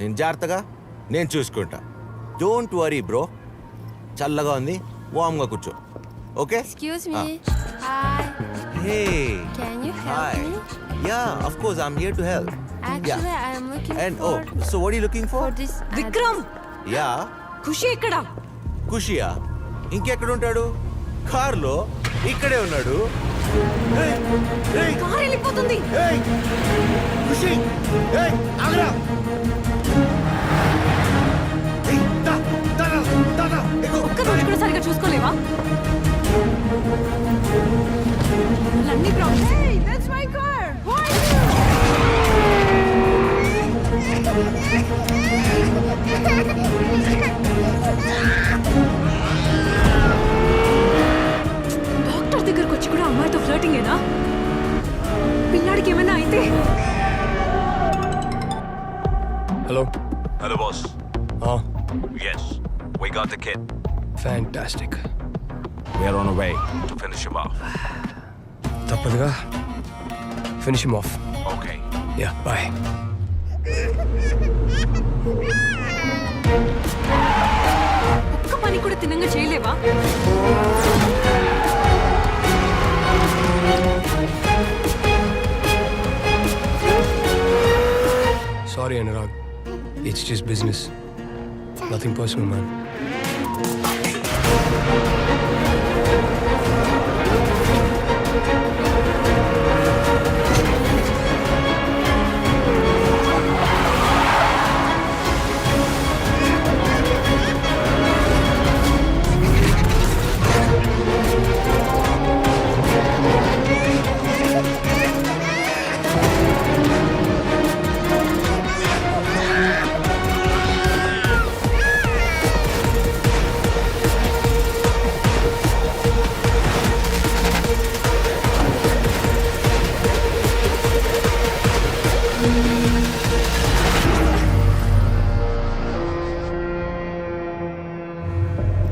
నేను జాగ్రత్తగా నేను చూసుకుంటా. Don't worry bro. చల్లగా ఉంది, వామ్గా కూర్చో. Okay? Excuse me. Hi. Hey Can you help hi. me? Yeah of course I'm here to help. Actually, I am looking and for so what are you looking for for? this. Vikram యా ఖుషి ఇక్కడ. ఖుషియా? ఇంకెక్కడ ఉంటాడు? కార్లో ఇక్కడే ఉన్నాడు. ఏయ్, ఏయ్, కారు వెళ్ళిపోతుంది. ఏయ్, ఖుషి, ఏయ్, ఆగరా. ఏయ్, దా, దా, దా, దా, ఎక్కు. ఒక్కరోజు కూడా సరిగా చూసుకోలేవా? అన్ని problems. Hey, that's my car. Why? Doctor దగ్గరకు వచ్చి కూడా అమ్మాయితో ఫ్లర్టింగ్ ఏనా? పిల్లాడికి ఏమైనా అయితే? Hello? Hello, boss. Oh, Yes, we got the kid. fantastic. We are on our way to finish him off. తప్పదుగా. Finish him off. Okay. Yeah, bye. ఒక్క పని కూడా తినంగా చేయలేవా? Sorry, Anurag. It's just business. Nothing personal, man.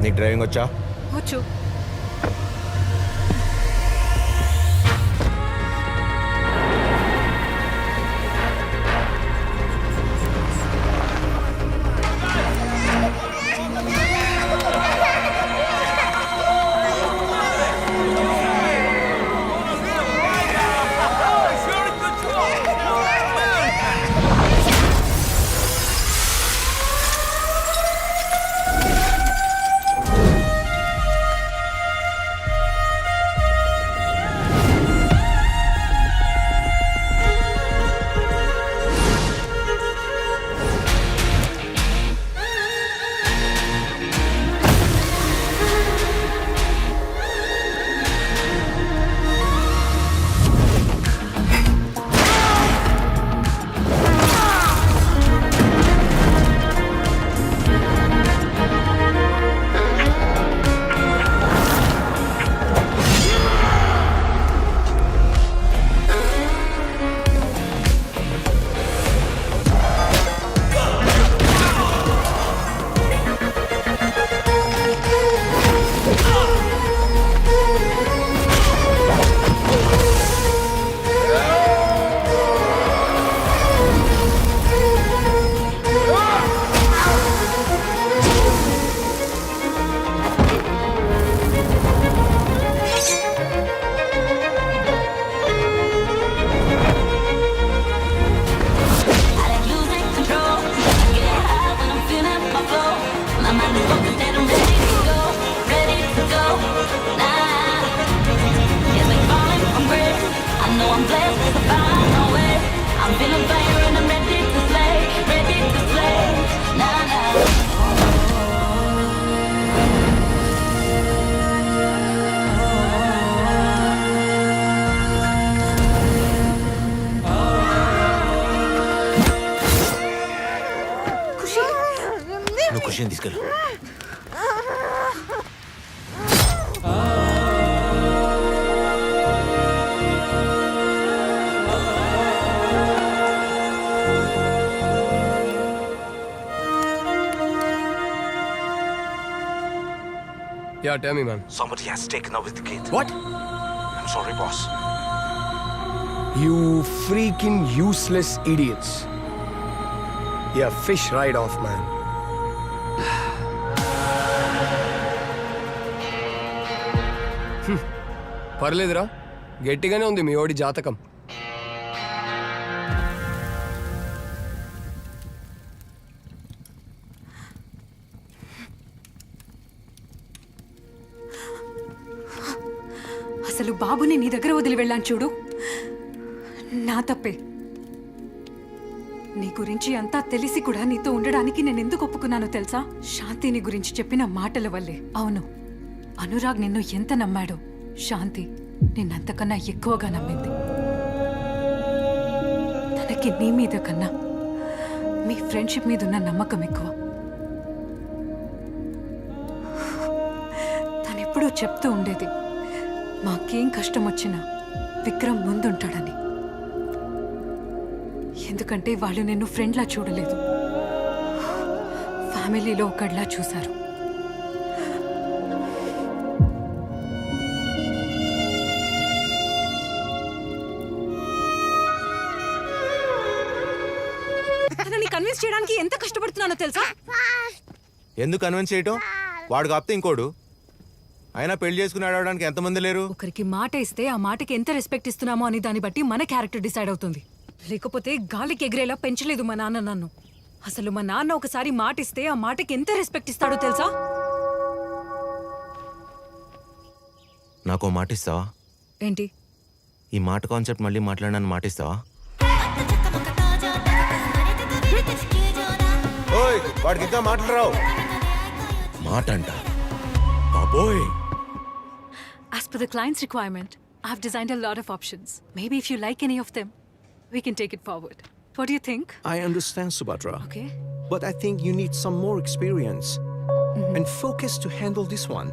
నీకు driving వచ్చా? వచ్చు. ఖుషిని తీసుకెళ్ళు. Yeah, tell me, man. Somebody has taken over the kid. What? I'm sorry, boss. You freaking useless idiots. Yeah, fish right off, man. పర్లేదురా, గట్టిగానే ఉంది మీ ఓడి జాతకం. అసలు బాబుని నీ దగ్గర వదిలి వెళ్ళాను చూడు, నా తప్పే. నీ గురించి అంతా తెలిసి కూడా నీతో ఉండడానికి నేను ఎందుకు ఒప్పుకున్నానో తెలుసా? శాంతి నీ గురించి చెప్పిన మాటల వల్లే. అవును, అనురాగ్ నిన్ను ఎంత నమ్మాడో శాంతి నిన్నంతకన్నా ఎక్కువగా నమ్మింది. తనకి నీ మీద కన్నా మీ ఫ్రెండ్షిప్ మీద ఉన్న నమ్మకం ఎక్కువ. తనెప్పుడూ చెప్తూ ఉండేది, మాకేం కష్టం వచ్చినా విక్రమ్ ముందుంటాడని. ఎందుకంటే వాళ్ళు నిన్ను ఫ్రెండ్లా చూడలేదు, ఫ్యామిలీలో ఒకడిలా చూశారు. తనని కన్విన్స్ చేయడానికి ఎంత కష్టపడుతున్నానో తెలుసా? ఎందుకు కన్విన్స్ చేయటం? వాడు కాపితే ఇంకోడు. అయినా పెళ్లి చేసుకుని ఆడడానికి ఎంతమంది లేరు? ఒకరికి మాట ఇస్తే ఆ మాటకి ఎంత రెస్పెక్ట్ ఇస్తున్నామో అని దాన్ని బట్టి మన క్యారెక్టర్ డిసైడ్ అవుతుంది. లేకపోతే గాలికి ఎగిరేలా పెంచలేదు మా నాన్న నన్ను. అసలు మా నాన్న ఒకసారి మాట ఇస్తే ఆ మాటకి ఎంత రెస్పెక్ట్ ఇస్తాడో తెలుసా? నాకో మాట ఇస్తావా? ఏంటి? ఈ మాట కాన్సెప్ట్ మళ్ళీ మాట్లాడడానికి మాట ఇస్తావా? ఓయ్, వాడికి ఇంకా మాటలు రావు. మాట అంట బాబోయ్. As per the client's requirement, I've designed a lot of options. Maybe if you like any of them, we can take it forward. What do you think? I understand, Subhadra. Okay. But I think you need some more experience and focus to handle this one.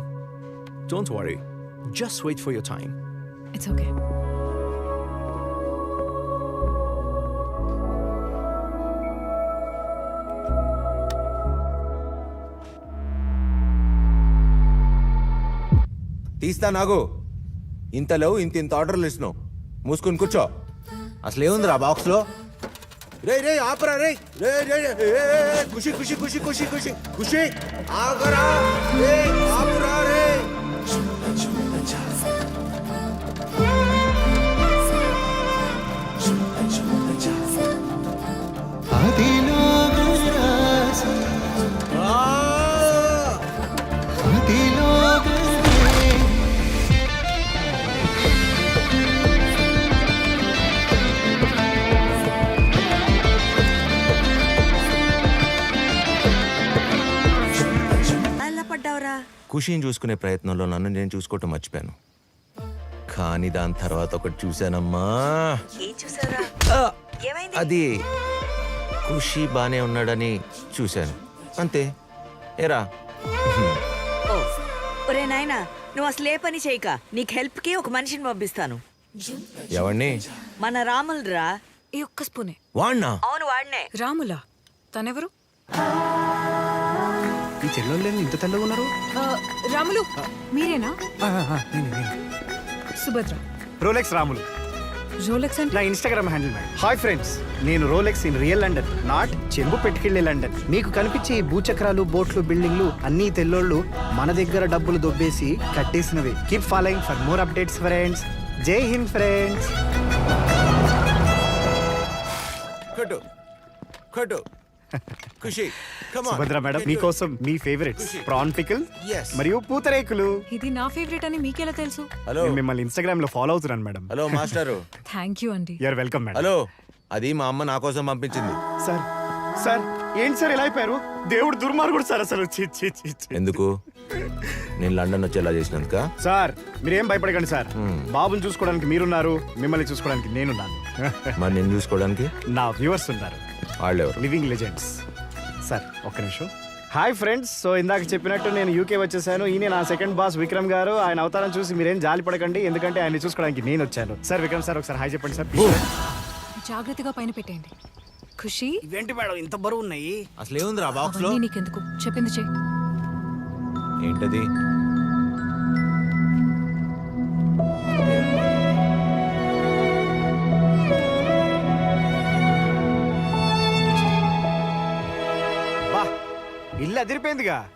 Don't worry. Just wait for your time. It's okay. తీస్తా నాగు. ఇంతలో ఇంత ఆర్డర్లు ఇస్తున్నావు. మూసుకుని కూర్చో. అసలు ఏముందిరా box లో? రే రే ఆపరా రే రే రే రే, ఖుషి ఖుషి ఖుషి ఖుషి ఖుషి ఖుషి ఆగరా రే, ఆపురా రే. ఖుషిని చూసుకునే ప్రయత్నంలో నన్ను నేను చూసుకోవటం మర్చిపోయాను. కానీ దాని తర్వాత ఒకటి చూశానమ్మా. అది ఖుషి బానే ఉన్నాడని చూశాను, అంతే. ఏరా ఒరే నాయనా, నువ్వు అసలు ఏ పని చేయక నీకు హెల్ప్ కి ఒక మనిషిని పంపిస్తాను. ఎవరిని? మన రాములురా. ఈ ఒక్క స్పూనే. వాణ్ణా? అవును, వాడినే. రాములా? తనెవరు? ఈ చెల్లెళ్ళు ఇంత తెల్లగా ఉన్నారు. రాములు మీరేనా? సుభద్ర. రోలెక్స్ రాములు రోలెక్స్ అంటే? నా Instagram handle madam. Hi friends, నేను Rolex in real London, not చెంబు పెట్టుకెళ్ళే లండన్. మీకు కనిపించే ఈ భూచక్రాలు, బోట్లు, బిల్డింగ్లు అన్ని తెల్లోళ్ళు మన దగ్గర డబ్బులు దొబ్బేసి కట్టేసినవి. Keep following for more updates friends. Jai Hind friends. కట్టు కట్టు Khushi. Come on. Subhadra madam, మీకోసం మీ ఫేవరెట్స్ ప్రాన్ పికిల్ Yes. మరియు పూతరేకులు. ఇది నా ఫేవరెట్ అని మీకెలా తెలుసు? హలో నేను మిమ్మల్ని ఇన్స్టాగ్రామ్ లో ఫాలో అవుతున్నాను madam. Hello master. Thank you అండి. You're welcome madam. హలో, అది మా అమ్మ నా కోసం పంపించింది. సార్ సార్ ఏంటి సార్ ఇలా అయిపోయారు? దేవుడు దుర్మార్గుడు సార్ అసలు. ఛీ, ఛీ, ఛీ, ఛీ. ఎందుకు? నేను లండన్ వచ్చేలా చేసినందుక? సార్ మీరేం భయపడకండి సార్. బాబుని చూసుకోవడానికి మీరున్నారు, మిమ్మల్ని చూసుకోవడానికి నేనున్నాను. మరి నేను చూసుకోవడానికి నా వ్యూవర్స్ ఉన్నారు, వాళ్ళెవరు? Living legends. సార్ ఒక్క నిమిషం. హాయ్ ఫ్రెండ్స్, సో ఇందాక చెప్పినట్టు నేను యూకే వచ్చేసాను. ఈయన నా సెకండ్ బాస్ విక్రమ్ గారు. ఆయన అవతారం చూసి మీరేం జాలి పడకండి, ఎందుకంటే ఆయన చూసుకోవడానికి నేను వచ్చాను. సార్ విక్రమ్ సార్ ఒకసారి హాయ్ చెప్పండి సార్. జాగ్రత్తగా పైన పెట్టేయండి. ఖుషి, ఇవేంటి మేడం ఇంత బరువు ఉన్నాయి? అసలు ఏముందిరా బాక్స్ లో? అవన్నీ నీకెందుకు, చెప్పింది చెయ్యి. ఏంటది? ఇల్లు అదిరిపోయిందిగా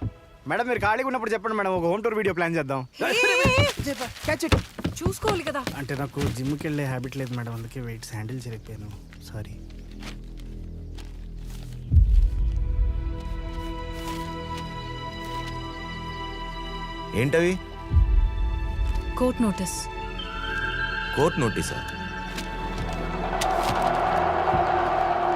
మేడం. మీరు ఖాళీగా ఉన్నప్పుడు చెప్పండి మేడం, ఒక హోమ్ టూర్ వీడియో ప్లాన్ చేద్దాం. చూసుకోవాలి కదా. అంటే నాకు జిమ్కి వెళ్ళే హ్యాబిట్ లేదు మేడం, అందుకే వెయిట్స్ హ్యాండిల్ చేయలేకపోయాను. సారీ. ఏంటవి? Court notice. కోర్ట్ నోటీసా?